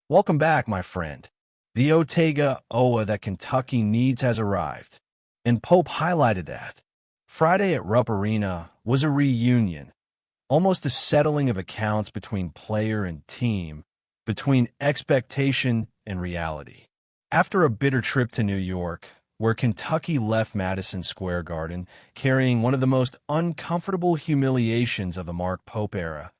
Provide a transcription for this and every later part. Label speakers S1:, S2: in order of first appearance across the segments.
S1: Welcome back, my friend. The Otega Oa that Kentucky needs has arrived, and Pope highlighted that. Friday at Rupp Arena was a reunion, almost a settling of accounts between player and team, between expectation and reality. After a bitter trip to New York, where Kentucky left Madison Square Garden carrying one of the most uncomfortable humiliations of the Mark Pope era,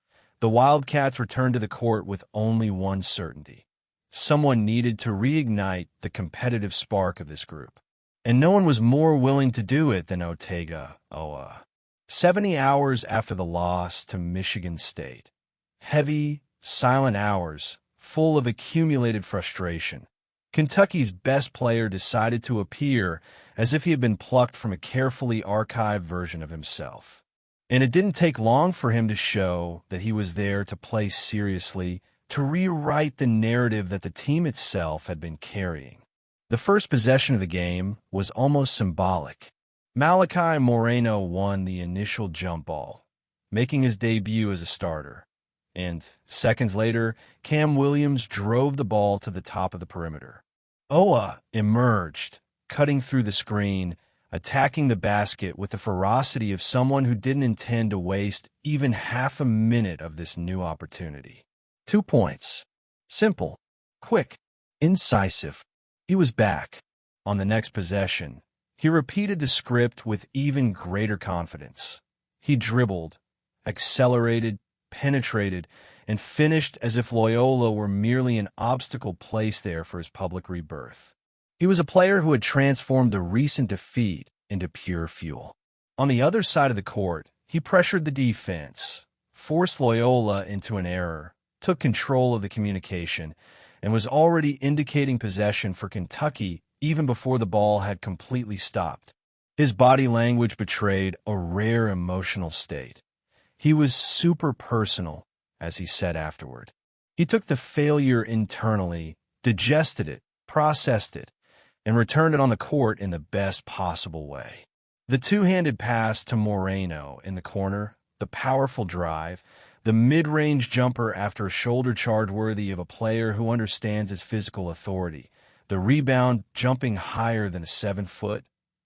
S1: the Wildcats returned to the court with only one certainty. Someone needed to reignite the competitive spark of this group. And no one was more willing to do it than Otega Oa. 70 hours after the loss to Michigan State. Heavy, silent hours, full of accumulated frustration. Kentucky's best player decided to appear as if he had been plucked from a carefully archived version of himself. And it didn't take long for him to show that he was there to play seriously, to rewrite the narrative that the team itself had been carrying. The first possession of the game was almost symbolic. Malachi Moreno won the initial jump ball, making his debut as a starter. And seconds later, Cam Williams drove the ball to the top of the perimeter. Oa emerged, cutting through the screen, attacking the basket with the ferocity of someone who didn't intend to waste even half a minute of this new opportunity. 2 points. Simple, quick, incisive. He was back. On the next possession, he repeated the script with even greater confidence. He dribbled, accelerated, penetrated, and finished as if Loyola were merely an obstacle placed there for his public rebirth. He was a player who had transformed a recent defeat into pure fuel. On the other side of the court, he pressured the defense, forced Loyola into an error, took control of the communication, and was already indicating possession for Kentucky even before the ball had completely stopped. His body language betrayed a rare emotional state. He was super personal, as he said afterward. He took the failure internally, digested it, processed it, and returned it on the court in the best possible way. The two-handed pass to Moreno in the corner, the powerful drive, the mid-range jumper after a shoulder charge worthy of a player who understands his physical authority, the rebound jumping higher than a 7-foot,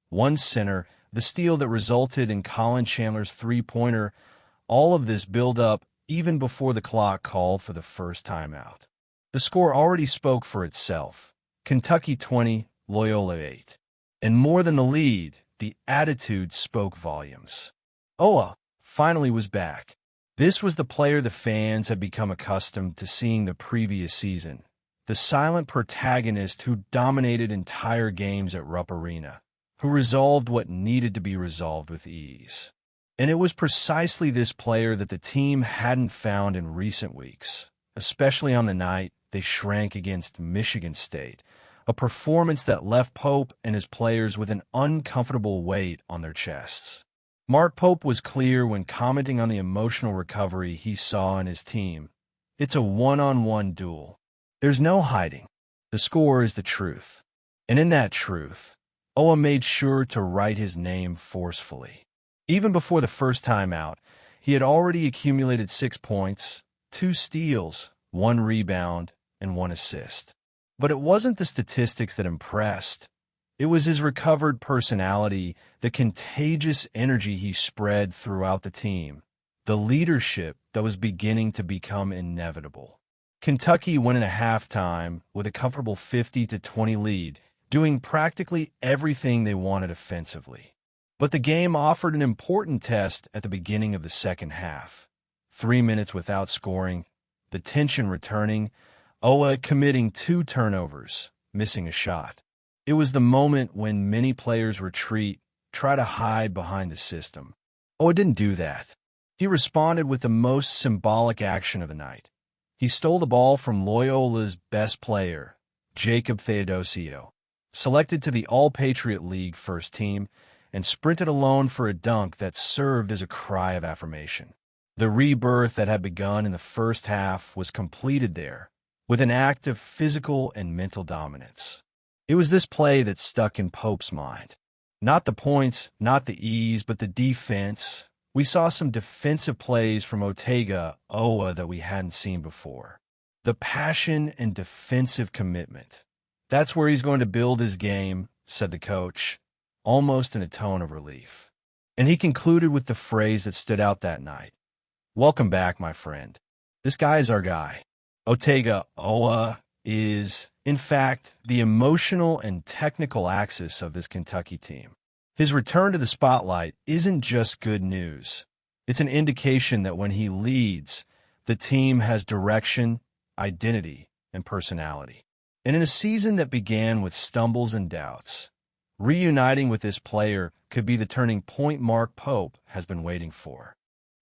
S1: one center, the steal that resulted in Colin Chandler's three-pointer, all of this build up even before the clock called for the first timeout. The score already spoke for itself. Kentucky 20, Loyola 8. And more than the lead, the attitude spoke volumes. Oa finally was back. This was the player the fans had become accustomed to seeing the previous season, the silent protagonist who dominated entire games at Rupp Arena, who resolved what needed to be resolved with ease. And it was precisely this player that the team hadn't found in recent weeks, especially on the night they shrank against Michigan State, a performance that left Pope and his players with an uncomfortable weight on their chests. Mark Pope was clear when commenting on the emotional recovery he saw in his team. It's a one-on-one duel. There's no hiding. The score is the truth. And in that truth, Oa made sure to write his name forcefully. Even before the first timeout, he had already accumulated 6 points, 2 steals, 1 rebound, and 1 assist. But it wasn't the statistics that impressed. It was his recovered personality, the contagious energy he spread throughout the team, the leadership that was beginning to become inevitable. Kentucky went into halftime with a comfortable 50-20 lead, doing practically everything they wanted offensively. But the game offered an important test at the beginning of the second half. 3 minutes without scoring, the tension returning, Oa committing 2 turnovers, missing a shot. It was the moment when many players retreat, try to hide behind the system. Oa didn't do that. He responded with the most symbolic action of the night. He stole the ball from Loyola's best player, Jacob Theodosio, selected to the All-Patriot League first team, and sprinted alone for a dunk that served as a cry of affirmation. The rebirth that had begun in the first half was completed there, with an act of physical and mental dominance. It was this play that stuck in Pope's mind. Not the points, not the ease, but the defense. We saw some defensive plays from Otega Oa that we hadn't seen before. The passion and defensive commitment. That's where he's going to build his game, said the coach, almost in a tone of relief. And he concluded with the phrase that stood out that night. Welcome back, my friend. This guy is our guy. Otega Oa is, in fact, the emotional and technical axis of this Kentucky team. His return to the spotlight isn't just good news. It's an indication that when he leads, the team has direction, identity, and personality. And in a season that began with stumbles and doubts, reuniting with this player could be the turning point Mark Pope has been waiting for.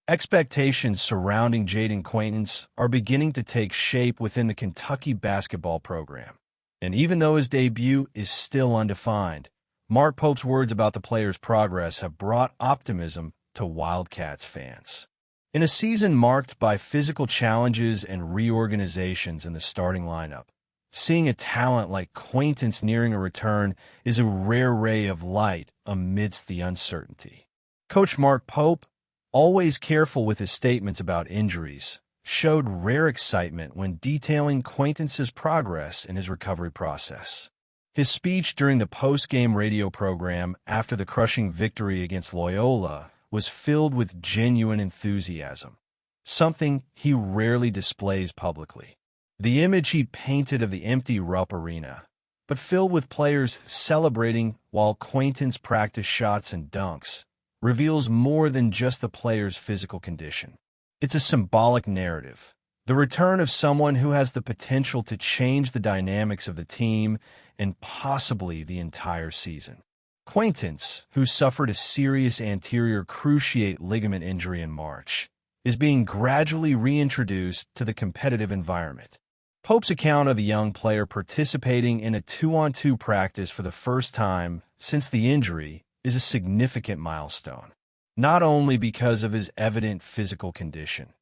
S1: Expectations surrounding Jaden Quaintance are beginning to take shape within the Kentucky basketball program. And even though his debut is still undefined, Mark Pope's words about the player's progress have brought optimism to Wildcats fans. In a season marked by physical challenges and reorganizations in the starting lineup, seeing a talent like Quaintance nearing a return is a rare ray of light amidst the uncertainty. Coach Mark Pope, always careful with his statements about injuries, showed rare excitement when detailing Quaintance's progress in his recovery process. His speech during the post-game radio program after the crushing victory against Loyola was filled with genuine enthusiasm, something he rarely displays publicly. The image he painted of the empty Rupp Arena, but filled with players celebrating while Quaintance practiced shots and dunks, reveals more than just the player's physical condition. It's a symbolic narrative, the return of someone who has the potential to change the dynamics of the team and possibly the entire season. Quaintance, who suffered a serious anterior cruciate ligament injury in March, is being gradually reintroduced to the competitive environment. Pope's account of the young player participating in a 2-on-2 practice for the first time since the injury is a significant milestone, not only because of his evident physical condition.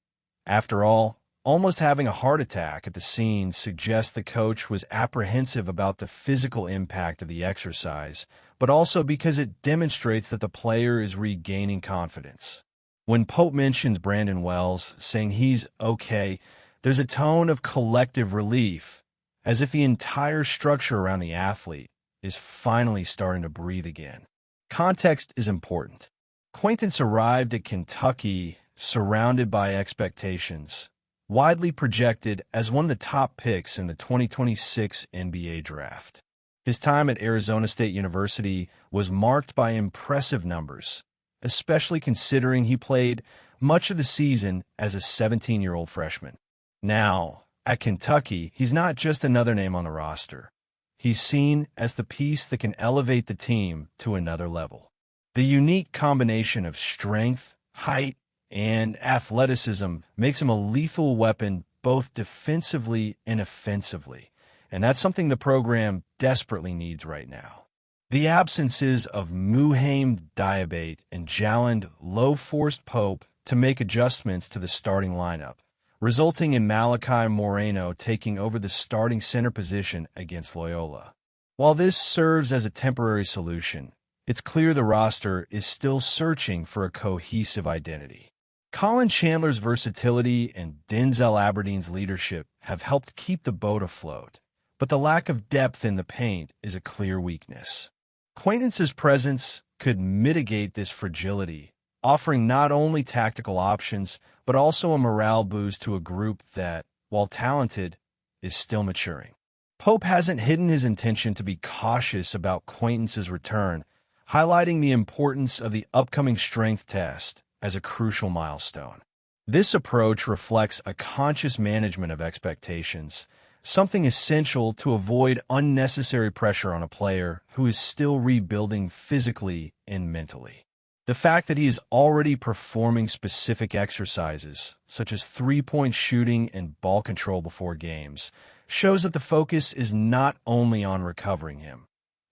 S1: After all, almost having a heart attack at the scene suggests the coach was apprehensive about the physical impact of the exercise, but also because it demonstrates that the player is regaining confidence. When Pope mentions Brandon Wells, saying he's okay, there's a tone of collective relief, as if the entire structure around the athlete is finally starting to breathe again. Context is important. Quaintance arrived at Kentucky surrounded by expectations, widely projected as one of the top picks in the 2026 NBA draft. His time at Arizona State University was marked by impressive numbers, especially considering he played much of the season as a 17-year-old freshman. Now, at Kentucky, he's not just another name on the roster. He's seen as the piece that can elevate the team to another level. The unique combination of strength, height, and athleticism makes him a lethal weapon both defensively and offensively, and that's something the program desperately needs right now. The absences of Muhammad Diabate and Jaland low-forced Pope to make adjustments to the starting lineup, resulting in Malachi Moreno taking over the starting center position against Loyola. While this serves as a temporary solution, it's clear the roster is still searching for a cohesive identity. Colin Chandler's versatility and Denzel Aberdeen's leadership have helped keep the boat afloat, but the lack of depth in the paint is a clear weakness. Quaintance's presence could mitigate this fragility, offering not only tactical options, but also a morale boost to a group that, while talented, is still maturing. Pope hasn't hidden his intention to be cautious about Quaintance's return, highlighting the importance of the upcoming strength test as a crucial milestone. This approach reflects a conscious management of expectations, something essential to avoid unnecessary pressure on a player who is still rebuilding physically and mentally. The fact that he is already performing specific exercises, such as three-point shooting and ball control before games, shows that the focus is not only on recovering him,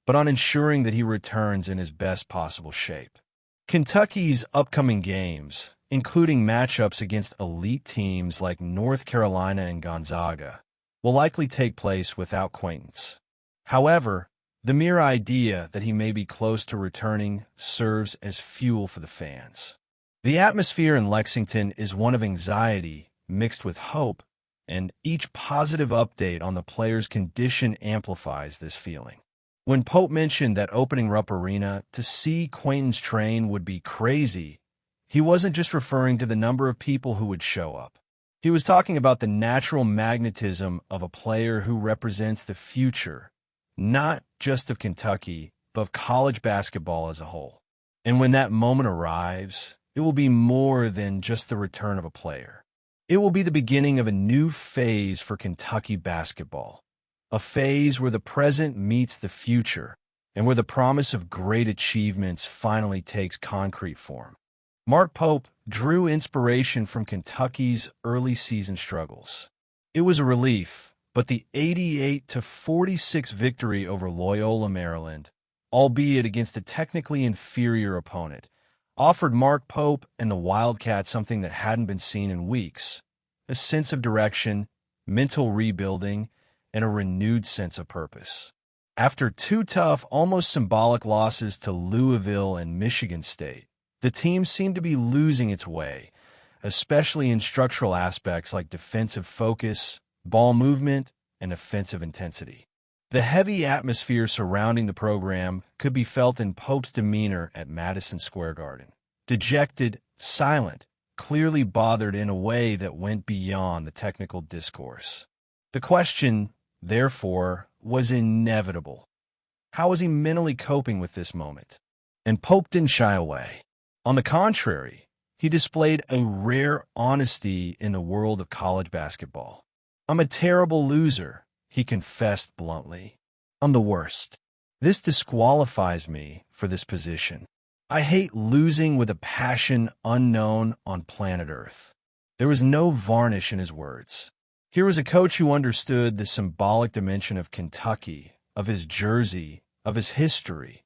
S1: but on ensuring that he returns in his best possible shape. Kentucky's upcoming games, including matchups against elite teams like North Carolina and Gonzaga, will likely take place without Quaintance. However, the mere idea that he may be close to returning serves as fuel for the fans. The atmosphere in Lexington is one of anxiety mixed with hope and each positive update on the player's condition amplifies this feeling. When Pope mentioned that opening Rupp Arena to see Quaintance train would be crazy, he wasn't just referring to the number of people who would show up. He was talking about the natural magnetism of a player who represents the future, not just of Kentucky, but of college basketball as a whole. And when that moment arrives, it will be more than just the return of a player. It will be the beginning of a new phase for Kentucky basketball, a phase where the present meets the future and where the promise of great achievements finally takes concrete form. Mark Pope drew inspiration from Kentucky's early season struggles. It was a relief, but the 88-46 victory over Loyola, Maryland, albeit against a technically inferior opponent, offered Mark Pope and the Wildcats something that hadn't been seen in weeks: a sense of direction, mental rebuilding, and a renewed sense of purpose. After two tough, almost symbolic losses to Louisville and Michigan State, the team seemed to be losing its way, especially in structural aspects like defensive focus, ball movement, and offensive intensity. The heavy atmosphere surrounding the program could be felt in Pope's demeanor at Madison Square Garden. Dejected, silent, clearly bothered in a way that went beyond the technical discourse. The question, therefore, was inevitable. How was he mentally coping with this moment? And Pope didn't shy away. On the contrary, he displayed a rare honesty in the world of college basketball. "I'm a terrible loser," he confessed bluntly. "I'm the worst. This disqualifies me for this position. I hate losing with a passion unknown on planet Earth." There was no varnish in his words. Here was a coach who understood the symbolic dimension of Kentucky, of his jersey, of his history,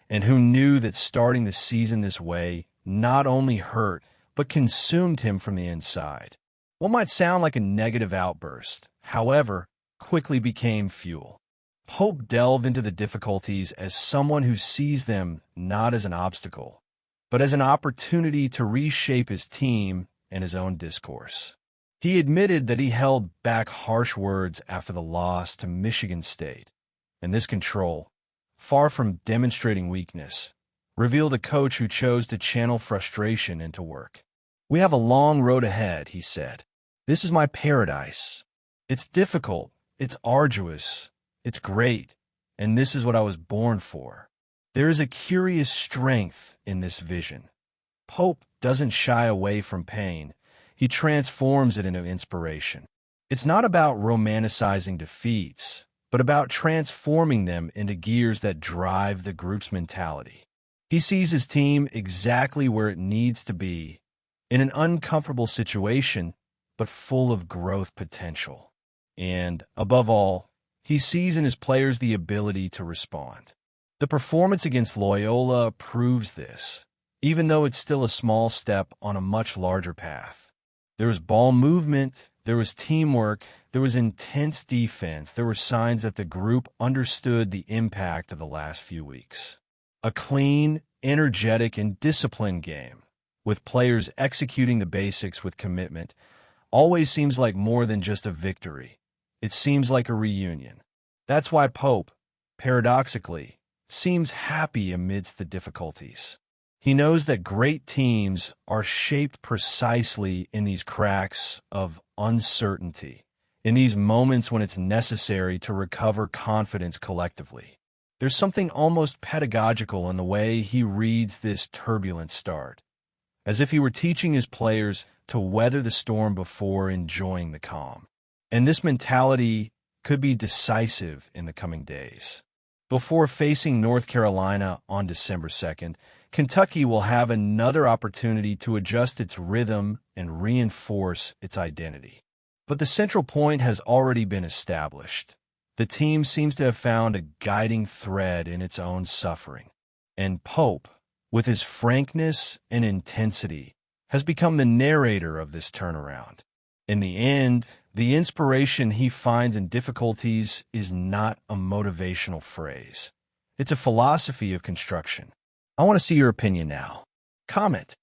S1: and who knew that starting the season this way not only hurt, but consumed him from the inside. What might sound like a negative outburst, however, quickly became fuel. Pope delved into the difficulties as someone who sees them not as an obstacle, but as an opportunity to reshape his team and his own discourse. He admitted that he held back harsh words after the loss to Michigan State, and this control, far from demonstrating weakness, revealed a coach who chose to channel frustration into work. "We have a long road ahead," he said. "This is my paradise. It's difficult, it's arduous, it's great, and this is what I was born for." There is a curious strength in this vision. Pope doesn't shy away from pain. He transforms it into inspiration. It's not about romanticizing defeats, but about transforming them into gears that drive the group's mentality. He sees his team exactly where it needs to be, in an uncomfortable situation, but full of growth potential. And, above all, he sees in his players the ability to respond. The performance against Loyola proves this, even though it's still a small step on a much larger path. There was ball movement, there was teamwork, there was intense defense, there were signs that the group understood the impact of the last few weeks. A clean, energetic, and disciplined game, with players executing the basics with commitment, always seems like more than just a victory. It seems like a reunion. That's why Pope, paradoxically, seems happy amidst the difficulties. He knows that great teams are shaped precisely in these cracks of uncertainty, in these moments when it's necessary to recover confidence collectively. There's something almost pedagogical in the way he reads this turbulent start, as if he were teaching his players to weather the storm before enjoying the calm. And this mentality could be decisive in the coming days. Before facing North Carolina on December 2nd, Kentucky will have another opportunity to adjust its rhythm and reinforce its identity. But the central point has already been established. The team seems to have found a guiding thread in its own suffering. And Pope, with his frankness and intensity, has become the narrator of this turnaround. In the end, the inspiration he finds in difficulties is not a motivational phrase. It's a philosophy of construction. I want to see your opinion now. Comment.